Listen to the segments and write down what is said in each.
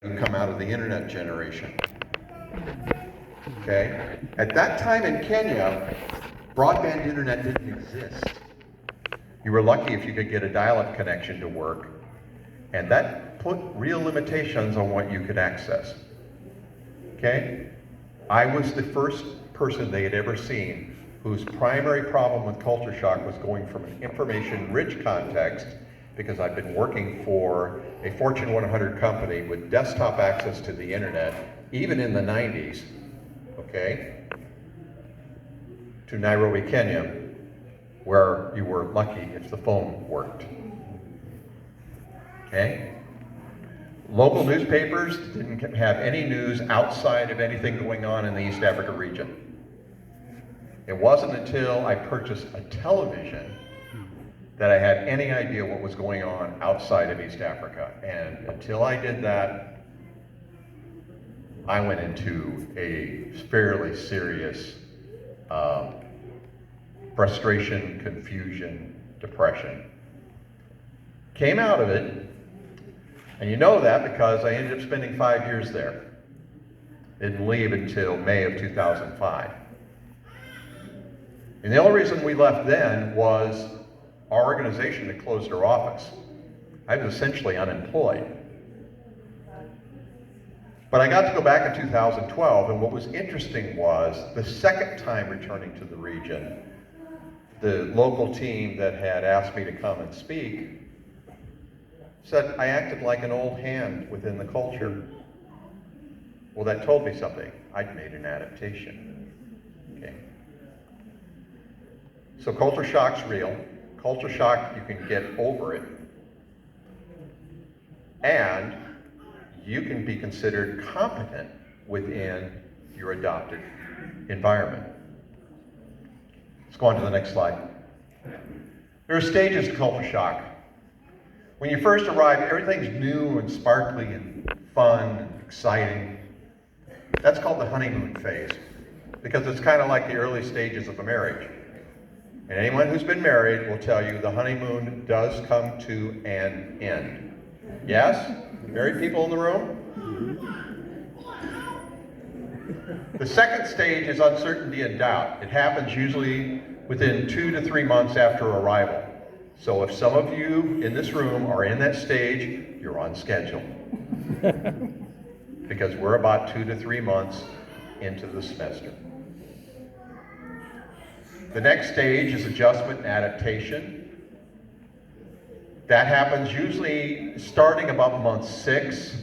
who come out of the internet generation. Okay? At that time in Kenya, broadband internet didn't exist. You were lucky if you could get a dial-up connection to work, and that put real limitations on what you could access. Okay? I was the first person they had ever seen whose primary problem with culture shock was going from an information-rich context, because I've been working for a Fortune 100 company with desktop access to the internet, even in the 90s, okay, to Nairobi, Kenya, where you were lucky if the phone worked. Okay? Local newspapers didn't have any news outside of anything going on in the East Africa region. It wasn't until I purchased a television that I had any idea what was going on outside of East Africa. And until I did that, I went into a fairly serious frustration, confusion, depression. Came out of it, and you know that because I ended up spending 5 years there. Didn't leave until May of 2005. And the only reason we left then was our organization had closed our office. I was essentially unemployed. But I got to go back in 2012, and what was interesting was the second time returning to the region, the local team that had asked me to come and speak said I acted like an old hand within the culture. Well, that told me something. I'd made an adaptation. Okay. So culture shock's real. Culture shock, you can get over it. And you can be considered competent within your adopted environment. Let's go on to the next slide. There are stages to culture shock. When you first arrive, everything's new and sparkly and fun and exciting. That's called the honeymoon phase, because it's kind of like the early stages of a marriage. And anyone who's been married will tell you the honeymoon does come to an end. Yes? Married people in the room? The second stage is uncertainty and doubt. It happens usually within 2 to 3 months after arrival. So if some of you in this room are in that stage, you're on schedule. Because we're about 2 to 3 months into the semester. The next stage is adjustment and adaptation. That happens usually starting about month 6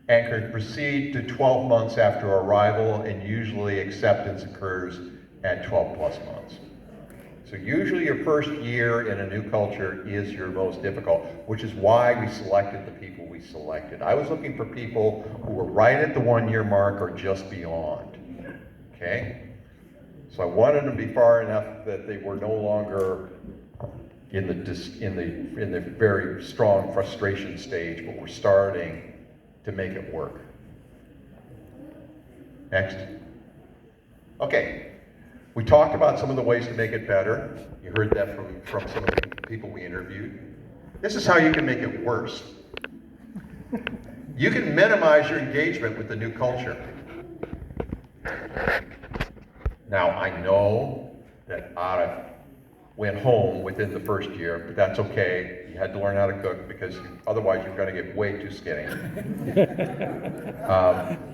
and can proceed to 12 months after arrival, and usually acceptance occurs at 12 plus months. So usually your first year in a new culture is your most difficult, which is why we selected the people we selected. I was looking for people who were right at the 1 year mark or just beyond, okay? So I wanted them to be far enough that they were no longer in the very strong frustration stage, but we're starting to make it work. Next. Okay. We talked about some of the ways to make it better. You heard that from some of the people we interviewed. This is how you can make it worse. You can minimize your engagement with the new culture. Now, I know that Ara went home within the first year, but that's okay. You had to learn how to cook because otherwise you're going to get way too skinny.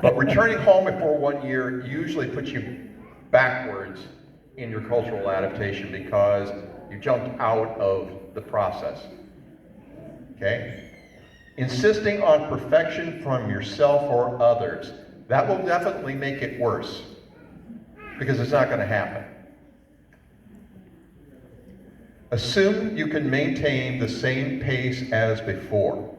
But returning home before 1 year usually puts you backwards in your cultural adaptation because you jumped out of the process. Okay? Insisting on perfection from yourself or others, that will definitely make it worse because it's not going to happen. Assume you can maintain the same pace as before.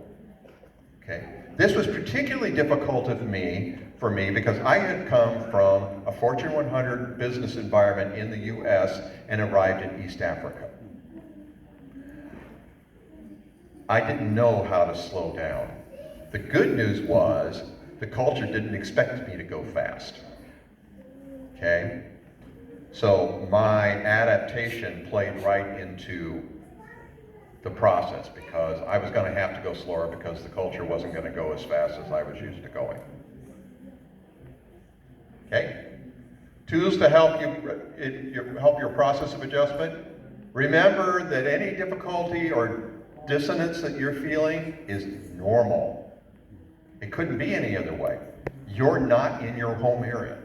Okay? This was particularly difficult for me because I had come from a Fortune 100 business environment in the US and arrived in East Africa. I didn't know how to slow down. The good news was the culture didn't expect me to go fast. Okay? So my adaptation played right into the process because I was going to have to go slower because the culture wasn't going to go as fast as I was used to going. Okay? Tools to help help your process of adjustment. Remember that any difficulty or dissonance that you're feeling is normal. It couldn't be any other way. You're not in your home area.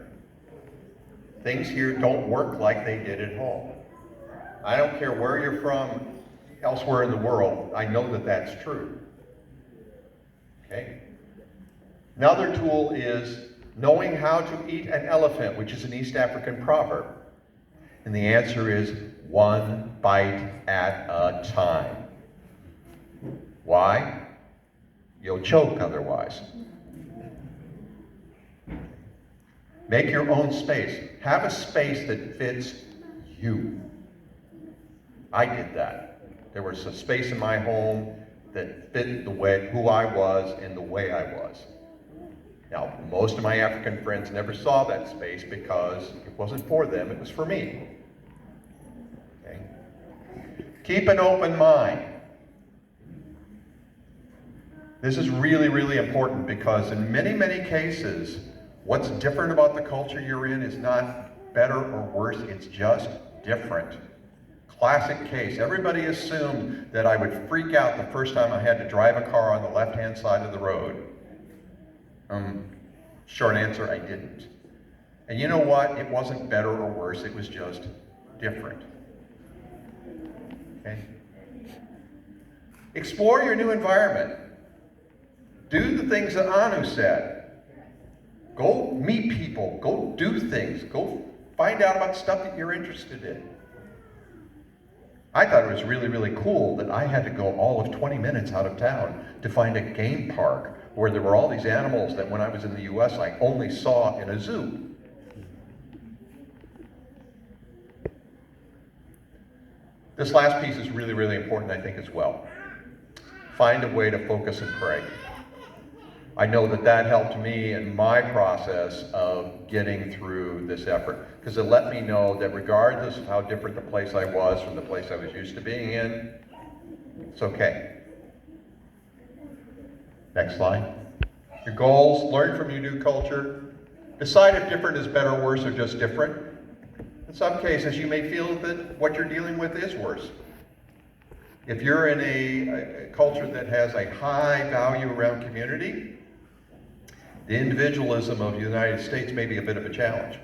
Things here don't work like they did at home. I don't care where you're from elsewhere in the world, I know that that's true. Okay? Another tool is knowing how to eat an elephant, which is an East African proverb. And the answer is one bite at a time. Why? You'll choke otherwise. Make your own space. Have a space that fits you. I did that. There was a space in my home that fit the way, who I was and the way I was. Now, most of my African friends never saw that space because it wasn't for them, it was for me. Okay? Keep an open mind. This is really, really important because in many, many cases, what's different about the culture you're in is not better or worse, it's just different. Classic case. Everybody assumed that I would freak out the first time I had to drive a car on the left-hand side of the road. Short answer, I didn't. And you know what? It wasn't better or worse, it was just different. Okay? Explore your new environment. Do the things that Anu said. Go meet people, go do things, go find out about stuff that you're interested in. I thought it was really, really cool that I had to go all of 20 minutes out of town to find a game park where there were all these animals that when I was in the US I only saw in a zoo. This last piece is really, really important, I think, as well. Find a way to focus and pray. I know that that helped me in my process of getting through this effort because it let me know that regardless of how different the place I was from the place I was used to being in, it's okay. Next slide. Your goals, learn from your new culture. Decide if different is better, worse, or just different. In some cases, you may feel that what you're dealing with is worse. If you're in a culture that has a high value around community, the individualism of the United States may be a bit of a challenge.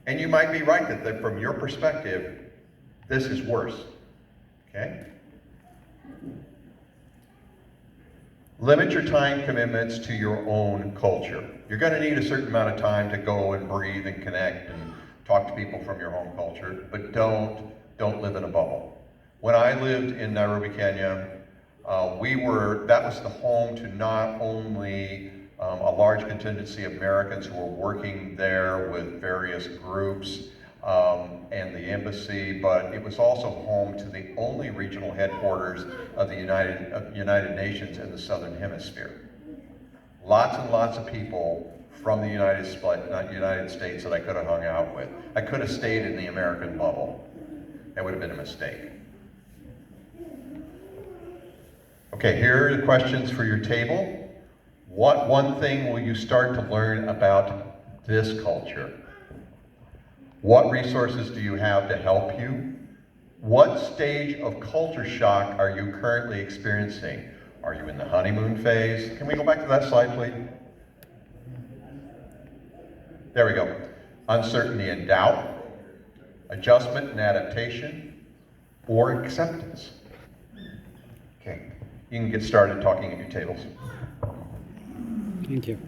And you might be right that from your perspective, this is worse. Okay? Limit your time commitments to your own culture. You're going to need a certain amount of time to go and breathe and connect and talk to people from your home culture, but don't live in a bubble. When I lived in Nairobi, Kenya, that was the home to not only a large contingency of Americans who were working there with various groups and the embassy, but it was also home to the only regional headquarters of the United Nations in the Southern Hemisphere. Lots and lots of people from the United States that I could have hung out with. I could have stayed in the American bubble. That would have been a mistake. Okay, here are the questions for your table. What one thing will you start to learn about this culture? What resources do you have to help you? What stage of culture shock are you currently experiencing? Are you in the honeymoon phase? Can we go back to that slide, please? There we go. Uncertainty and doubt, adjustment and adaptation, or acceptance. Okay, you can get started talking at your tables. Thank you.